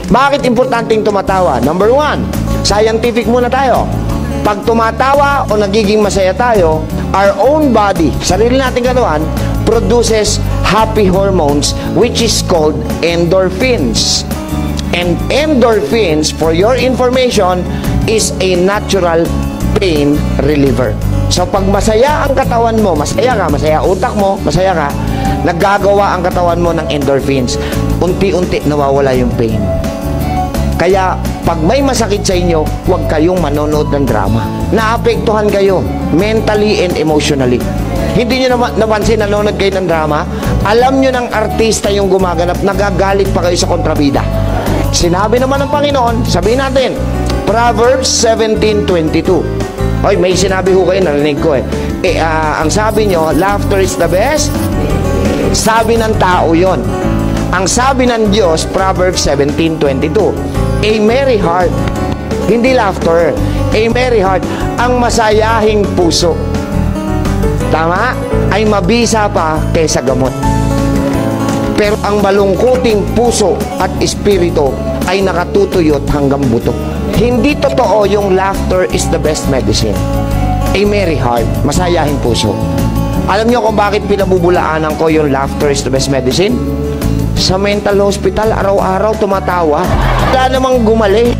Bakit importanteng tumatawa? Number one, scientific muna tayo. Pag tumatawa o nagiging masaya tayo, our own body, sarili nating katawan, produces happy hormones which is called endorphins. And endorphins, for your information, is a natural pain reliever. So pag masaya ang katawan mo, masaya ka, masaya utak mo, masaya ka, naggagawa ang katawan mo ng endorphins. Unti-unti nawawala yung pain. Kaya pag may masakit sa inyo, huwag kayong manonood ng drama. Naapektuhan kayo mentally and emotionally. Hindi nyo napansin nanonood kayo ng drama? Alam nyo ng artista yung gumaganap, nagagalit pa kayo sa kontrabida. Sinabi naman ng Panginoon, sabihin natin, Proverbs 17:22. Oy, may sinabi ho kayo, narinig ko ang sabi nyo, laughter is the best. Sabi ng tao yon. Ang sabi ng Diyos, Proverbs 17:22, a merry heart, hindi laughter, a merry heart, ang masayahing puso, tama, ay mabisa pa kaysa gamot. Pero ang malungkuting puso at espiritu ay nakatutuyot hanggang buto. Hindi totoo yung laughter is the best medicine. A merry heart, masayahing puso. Alam nyo kung bakit pinabubulaanan ko yung laughter is the best medicine? Sa mental hospital, araw-araw tumatawa. Wala namang gumaling.